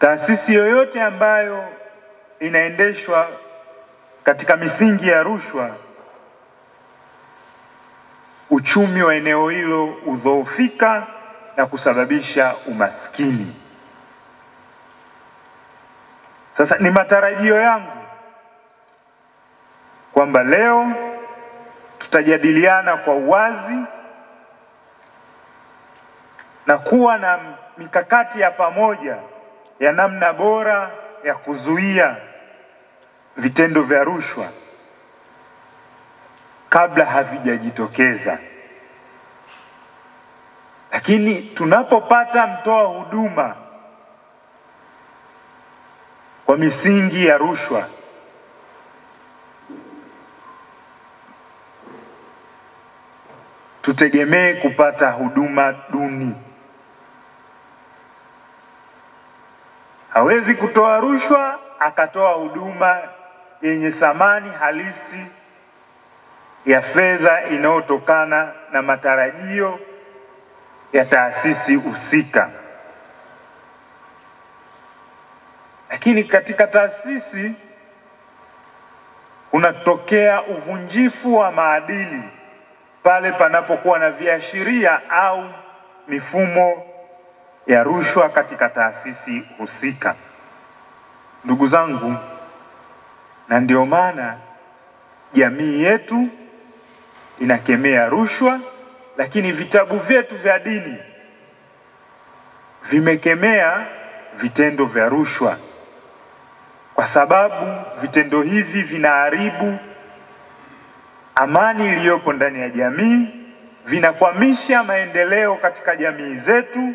Taasisi yoyote ambayo inaendeshwa katika misingi ya rushwa, uchumi wa eneo hilo udhoofika na kusababisha umaskini. Sasa ni matarajio yangu kwamba leo tutajadiliana kwa uwazi na kuwa na mikakati ya pamoja ya namna bora ya kuzuia vitendo vya rushwa kabla havijajitokeza. Lakini tunapopata mtoa huduma kwa misingi ya rushwa, tutegemee kupata huduma duni. Hawezi kutoa rushwa akatoa huduma yenye thamani halisi ya fedha inayotokana na matarajio ya taasisi husika. Lakini katika taasisi kunatokea uvunjifu wa maadili pale panapokuwa na viashiria au mifumo ya rushwa katika taasisi husika. Ndugu zangu, na ndio maana jamii yetu inakemea rushwa, lakini vitabu vyetu vya dini vimekemea vitendo vya rushwa, kwa sababu vitendo hivi vinaharibu amani iliyopo ndani ya jamii, vinakwamisha maendeleo katika jamii zetu,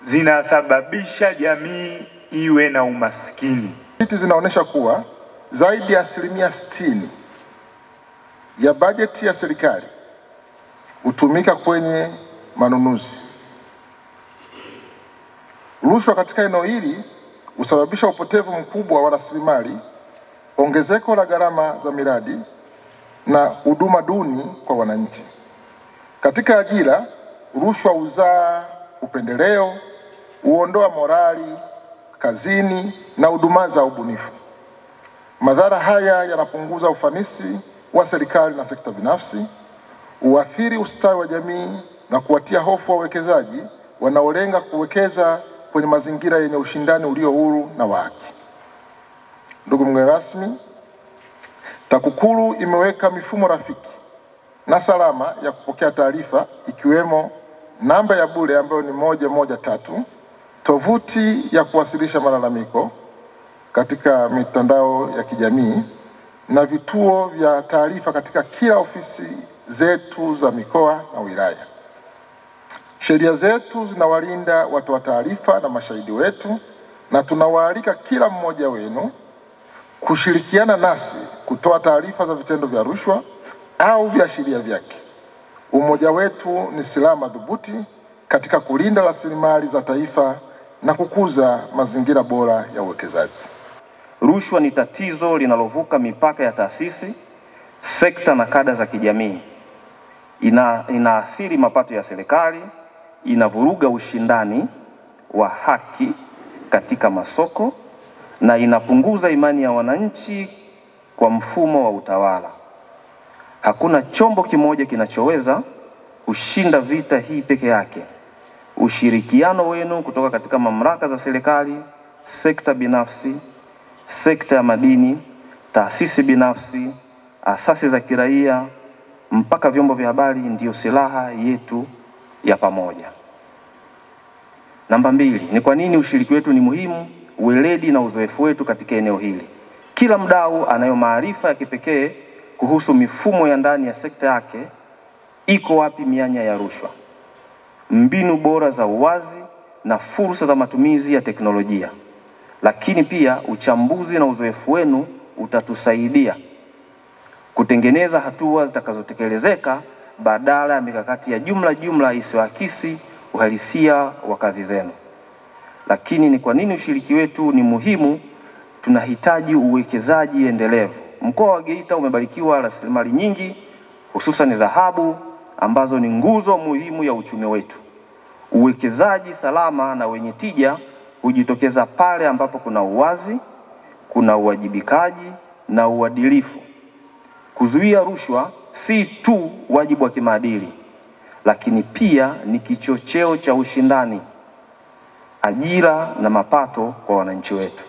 zinasababisha jamii iwe na umaskini. Tafiti zinaonyesha kuwa zaidi ya 60% ya bajeti ya serikali hutumika kwenye manunuzi. Rushwa katika eneo hili husababisha upotevu mkubwa wa rasilimali, ongezeko la gharama za miradi na huduma duni kwa wananchi. Katika ajira, rushwa huzaa upendeleo, huondoa morali kazini na huduma za ubunifu. Madhara haya yanapunguza ufanisi wa serikali na sekta binafsi, huathiri ustawi wa jamii na kuwatia hofu wawekezaji wanaolenga kuwekeza kwenye mazingira yenye ushindani ulio huru na wa haki. Ndugu mgeni rasmi, TAKUKURU imeweka mifumo rafiki na salama ya kupokea taarifa, ikiwemo namba ya bure ambayo ni 113, tovuti ya kuwasilisha malalamiko katika mitandao ya kijamii na vituo vya taarifa katika kila ofisi zetu za mikoa na wilaya. Sheria zetu zinawalinda watoa taarifa na mashahidi wetu, na tunawaalika kila mmoja wenu kushirikiana nasi kutoa taarifa za vitendo vya rushwa au viashiria vyake. Umoja wetu ni silaha madhubuti katika kulinda rasilimali za taifa na kukuza mazingira bora ya uwekezaji. Rushwa ni tatizo linalovuka mipaka ya taasisi, sekta na kada za kijamii. Inaathiri mapato ya serikali, inavuruga ushindani wa haki katika masoko na inapunguza imani ya wananchi kwa mfumo wa utawala. Hakuna chombo kimoja kinachoweza kushinda vita hii peke yake. Ushirikiano wenu kutoka katika mamlaka za serikali, sekta binafsi, sekta ya madini, taasisi binafsi, asasi za kiraia mpaka vyombo vya habari ndiyo silaha yetu ya pamoja. Namba 2, ni kwa nini ushiriki wetu ni muhimu? Weledi na uzoefu wetu katika eneo hili. Kila mdau anayo maarifa ya kipekee kuhusu mifumo ya ndani ya sekta yake. Iko wapi mianya ya rushwa, mbinu bora za uwazi na fursa za matumizi ya teknolojia. Lakini pia uchambuzi na uzoefu wenu utatusaidia kutengeneza hatua zitakazotekelezeka badala ya mikakati ya jumla isiyoakisi uhalisia wa kazi zenu. Lakini ni kwa nini ushiriki wetu ni muhimu? Tunahitaji uwekezaji endelevu. Mkoa wa Geita umebarikiwa rasilimali nyingi, hususan dhahabu ambazo ni nguzo muhimu ya uchumi wetu. Uwekezaji salama na wenye tija hujitokeza pale ambapo kuna uwazi, kuna uwajibikaji na uadilifu. Kuzuia rushwa si tu wajibu wa kimaadili, lakini pia ni kichocheo cha ushindani, ajira na mapato kwa wananchi wetu.